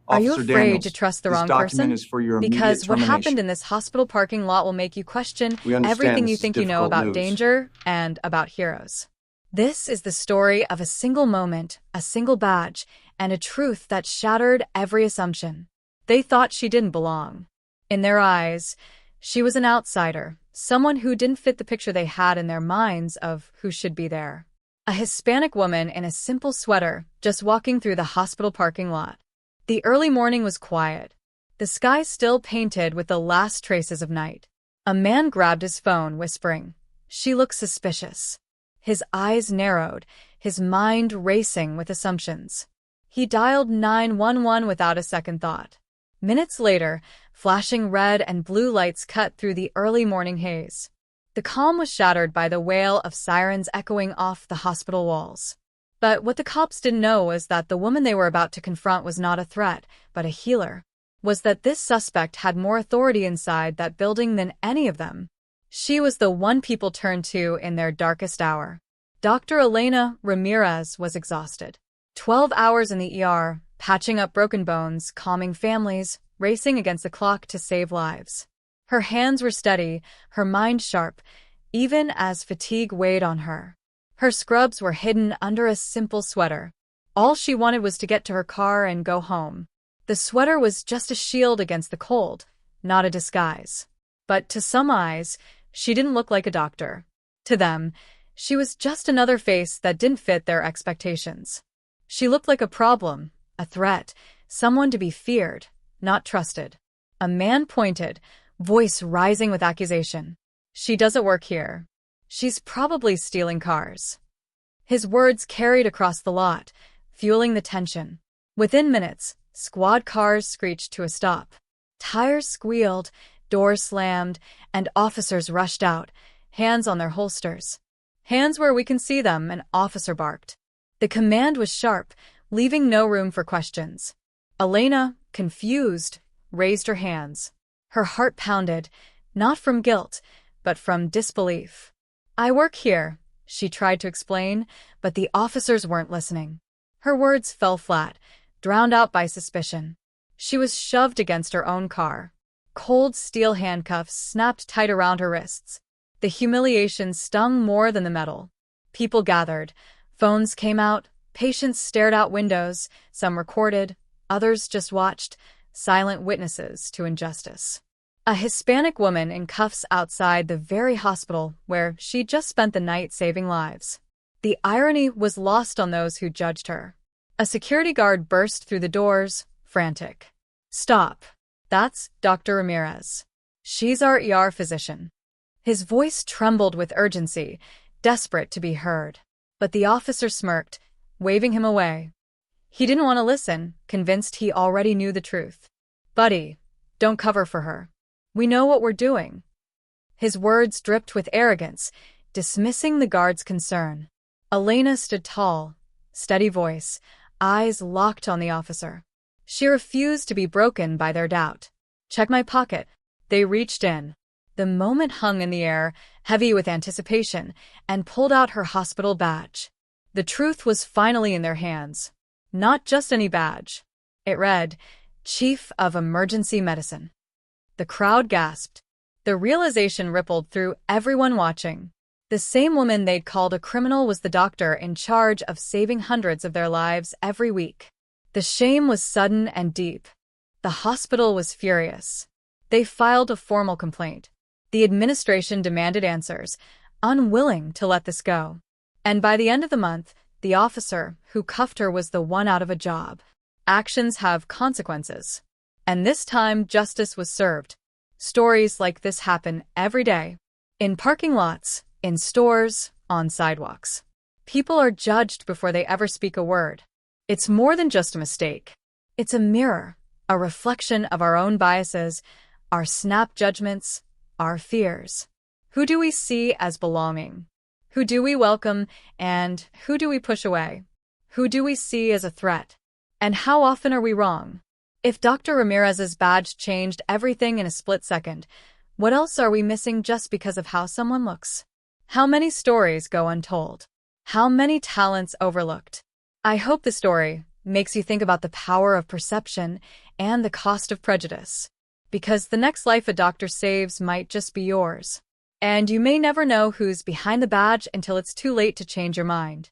Are you Officer afraid to Daniels, trust the this wrong document person? is for your immediate Because what happened termination. in this hospital parking lot will make you question We understand everything you this is think you know difficult about news. danger and about heroes. This is the story of a single moment, a single badge, and a truth that shattered every assumption. They thought she didn't belong. In their eyes, she was an outsider, someone who didn't fit the picture they had in their minds of who should be there. A Hispanic woman in a simple sweater, just walking through the hospital parking lot. The early morning was quiet, the sky still painted with the last traces of night. A man grabbed his phone, whispering, "She looks suspicious." His eyes narrowed, his mind racing with assumptions. He dialed 911 without a second thought. Minutes later, flashing red and blue lights cut through the early morning haze. The calm was shattered by the wail of sirens echoing off the hospital walls. But what the cops didn't know was that the woman they were about to confront was not a threat, but a healer. Was that this suspect had more authority inside that building than any of them. She was the one people turned to in their darkest hour. Dr. Elena Ramirez was exhausted. 12 hours in the ER, patching up broken bones, calming families, racing against the clock to save lives. Her hands were steady, her mind sharp, even as fatigue weighed on her. Her scrubs were hidden under a simple sweater. All she wanted was to get to her car and go home. The sweater was just a shield against the cold, not a disguise. But to some eyes, she didn't look like a doctor. To them, she was just another face that didn't fit their expectations. She looked like a problem, a threat, someone to be feared, not trusted. A man pointed, voice rising with accusation. "She doesn't work here. She's probably stealing cars." His words carried across the lot, fueling the tension. Within minutes, squad cars screeched to a stop. Tires squealed, doors slammed, and officers rushed out, hands on their holsters. "Hands where we can see them," an officer barked. The command was sharp, leaving no room for questions. Elena, confused, raised her hands. Her heart pounded, not from guilt, but from disbelief. "I work here," she tried to explain, but the officers weren't listening. Her words fell flat, drowned out by suspicion. She was shoved against her own car. Cold steel handcuffs snapped tight around her wrists. The humiliation stung more than the metal. People gathered. Phones came out. Patients stared out windows. Some recorded. Others just watched, silent witnesses to injustice. A Hispanic woman in cuffs outside the very hospital where she'd just spent the night saving lives. The irony was lost on those who judged her. A security guard burst through the doors, frantic. "Stop. That's Dr. Ramirez. She's our ER physician." His voice trembled with urgency, desperate to be heard. But the officer smirked, waving him away. He didn't want to listen, convinced he already knew the truth. "Buddy, don't cover for her. We know what we're doing." His words dripped with arrogance, dismissing the guard's concern. Elena stood tall, steady voice, eyes locked on the officer. She refused to be broken by their doubt. "Check my pocket." They reached in. The moment hung in the air, heavy with anticipation, and pulled out her hospital badge. The truth was finally in their hands. Not just any badge. It read, "Chief of Emergency Medicine." The crowd gasped. The realization rippled through everyone watching. The same woman they'd called a criminal was the doctor in charge of saving hundreds of their lives every week. The shame was sudden and deep. The hospital was furious. They filed a formal complaint. The administration demanded answers, unwilling to let this go. And by the end of the month, the officer who cuffed her was the one out of a job. Actions have consequences. And this time, justice was served. Stories like this happen every day. In parking lots, in stores, on sidewalks. People are judged before they ever speak a word. It's more than just a mistake. It's a mirror, a reflection of our own biases, our snap judgments, our fears. Who do we see as belonging? Who do we welcome, and who do we push away? Who do we see as a threat? And how often are we wrong? If Dr. Ramirez's badge changed everything in a split second, what else are we missing just because of how someone looks? How many stories go untold? How many talents overlooked? I hope the story, makes you think about the power of perception and the cost of prejudice. Because the next life a doctor saves might just be yours. And you may never know who's behind the badge until it's too late to change your mind.